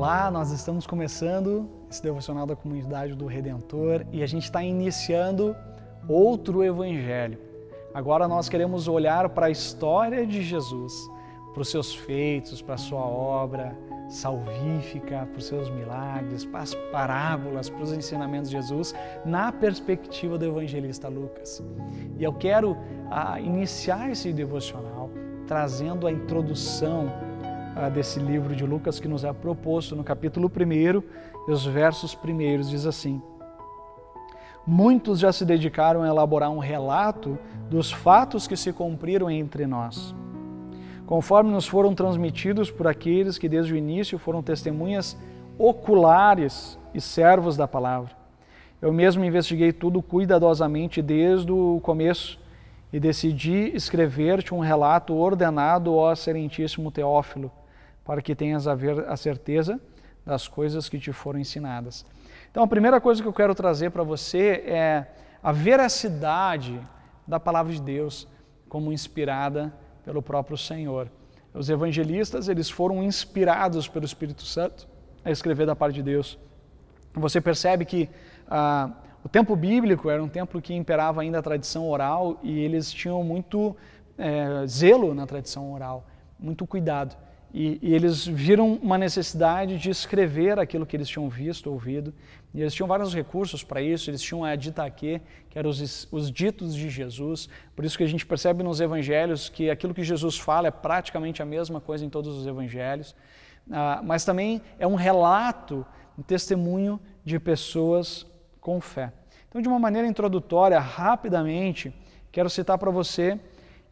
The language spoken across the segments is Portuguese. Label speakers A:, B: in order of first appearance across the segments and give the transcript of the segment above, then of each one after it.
A: Olá, nós estamos começando esse devocional da Comunidade do Redentor e a gente está iniciando outro evangelho. Agora nós queremos olhar para a história de Jesus, para os seus feitos, para a sua obra salvífica, para os seus milagres, para as parábolas, para os ensinamentos de Jesus, na perspectiva do evangelista Lucas. E eu quero iniciar esse devocional trazendo a introdução desse livro de Lucas que nos é proposto no capítulo 1 e os versos primeiros, diz assim: muitos já se dedicaram a elaborar um relato dos fatos que se cumpriram entre nós, conforme nos foram transmitidos por aqueles que desde o início foram testemunhas oculares e servos da palavra. Eu mesmo investiguei tudo cuidadosamente desde o começo e decidi escrever-te um relato ordenado, ó Excelentíssimo Teófilo, para que tenhas a certeza das coisas que te foram ensinadas. Então, a primeira coisa que eu quero trazer para você é a veracidade da palavra de Deus como inspirada pelo próprio Senhor. Os evangelistas, eles foram inspirados pelo Espírito Santo a escrever da parte de Deus. Você percebe que o tempo bíblico era um tempo que imperava ainda a tradição oral e eles tinham muito zelo na tradição oral, muito cuidado. E eles viram uma necessidade de escrever aquilo que eles tinham visto, ouvido, e eles tinham vários recursos para isso. Eles tinham a ditaquê, que eram os ditos de Jesus, por isso que a gente percebe nos evangelhos que aquilo que Jesus fala é praticamente a mesma coisa em todos os evangelhos, mas também é um relato, um testemunho de pessoas com fé. Então, de uma maneira introdutória, rapidamente, quero citar para você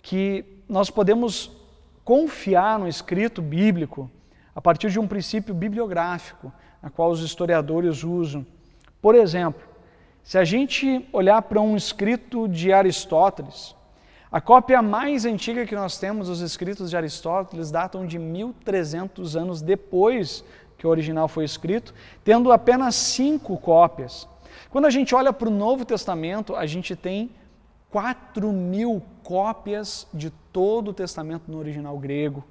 A: que nós podemos confiar no escrito bíblico a partir de um princípio bibliográfico, a qual os historiadores usam. Por exemplo, se a gente olhar para um escrito de Aristóteles, a cópia mais antiga que nós temos dos escritos de Aristóteles datam de 1300 anos depois que o original foi escrito, tendo apenas 5 cópias. Quando a gente olha para o Novo Testamento, a gente tem 4.000 cópias de todo o Testamento no original grego.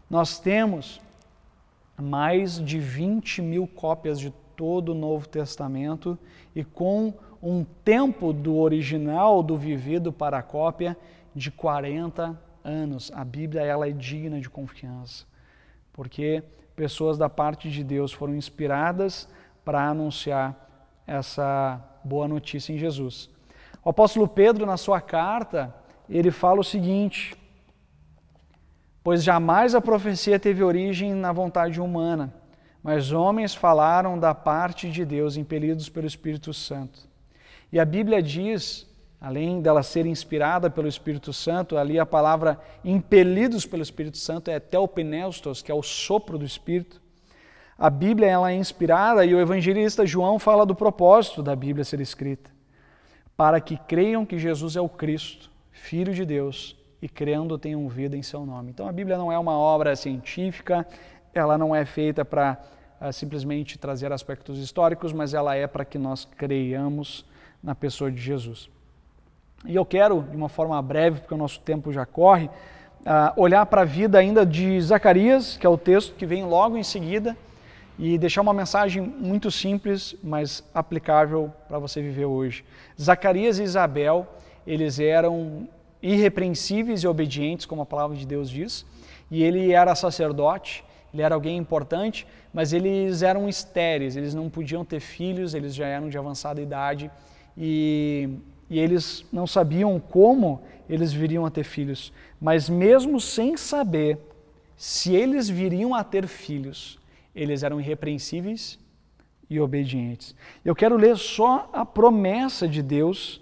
A: Nós temos mais de 20.000 cópias de todo o Novo Testamento e com um tempo do original, do vivido para a cópia, de 40 anos. A Bíblia, ela é digna de confiança, porque pessoas da parte de Deus foram inspiradas para anunciar essa boa notícia em Jesus. O apóstolo Pedro, na sua carta, ele fala o seguinte: pois jamais a profecia teve origem na vontade humana, mas homens falaram da parte de Deus, impelidos pelo Espírito Santo. E a Bíblia diz, além dela ser inspirada pelo Espírito Santo, ali a palavra impelidos pelo Espírito Santo é theopneustos, que é o sopro do Espírito. A Bíblia, ela é inspirada e o evangelista João fala do propósito da Bíblia ser escrita: para que creiam que Jesus é o Cristo, Filho de Deus, e crendo tenham vida em seu nome. Então a Bíblia não é uma obra científica, ela não é feita para simplesmente trazer aspectos históricos, mas ela é para que nós creiamos na pessoa de Jesus. E eu quero, de uma forma breve, porque o nosso tempo já corre, olhar para a vida ainda de Zacarias, que é o texto que vem logo em seguida, e deixar uma mensagem muito simples, mas aplicável para você viver hoje. Zacarias e Isabel, eles eram irrepreensíveis e obedientes, como a palavra de Deus diz, e ele era sacerdote, ele era alguém importante, mas eles eram estéreis, eles não podiam ter filhos, eles já eram de avançada idade, e eles não sabiam como eles viriam a ter filhos. Mas mesmo sem saber se eles viriam a ter filhos, eles eram irrepreensíveis e obedientes. Eu quero ler só a promessa de Deus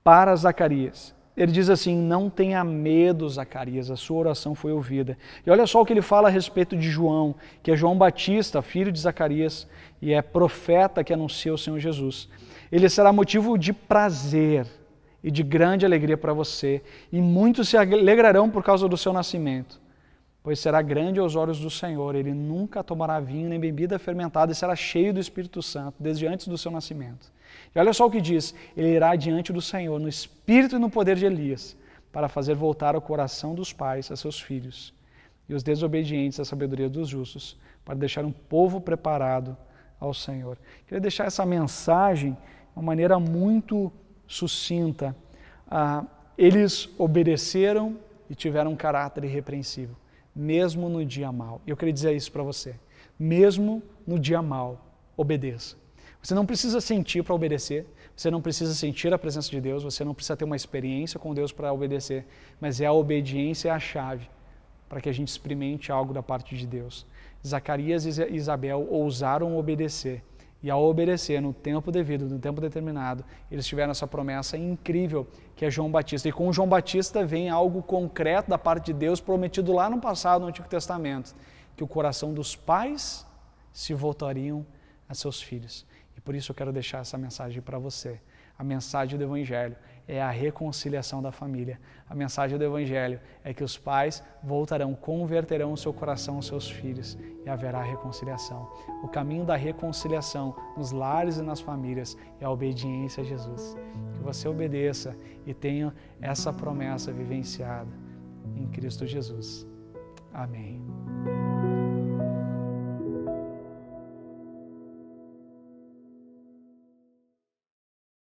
A: para Zacarias. Ele diz assim: não tenha medo, Zacarias, a sua oração foi ouvida. E olha só o que ele fala a respeito de João, que é João Batista, filho de Zacarias, e é profeta que anuncia o Senhor Jesus. Ele será motivo de prazer e de grande alegria para você, e muitos se alegrarão por causa do seu nascimento. Pois será grande aos olhos do Senhor, ele nunca tomará vinho nem bebida fermentada e será cheio do Espírito Santo, desde antes do seu nascimento. E olha só o que diz: ele irá diante do Senhor no espírito e no poder de Elias, para fazer voltar o coração dos pais a seus filhos, e os desobedientes à sabedoria dos justos, para deixar um povo preparado ao Senhor. Queria deixar essa mensagem de uma maneira muito sucinta. Eles obedeceram e tiveram um caráter irrepreensível, mesmo no dia mau. E eu queria dizer isso para você. Mesmo no dia mau, obedeça. Você não precisa sentir para obedecer, você não precisa sentir a presença de Deus, você não precisa ter uma experiência com Deus para obedecer, mas a obediência é a chave para que a gente experimente algo da parte de Deus. Zacarias e Isabel ousaram obedecer, e ao obedecer no tempo devido, no tempo determinado, eles tiveram essa promessa incrível que é João Batista. E com João Batista vem algo concreto da parte de Deus prometido lá no passado, no Antigo Testamento, que o coração dos pais se voltariam a seus filhos. E por isso eu quero deixar essa mensagem para você. A mensagem do Evangelho é a reconciliação da família. A mensagem do Evangelho é que os pais voltarão, converterão o seu coração aos seus filhos e haverá reconciliação. O caminho da reconciliação nos lares e nas famílias é a obediência a Jesus. Que você obedeça e tenha essa promessa vivenciada em Cristo Jesus. Amém.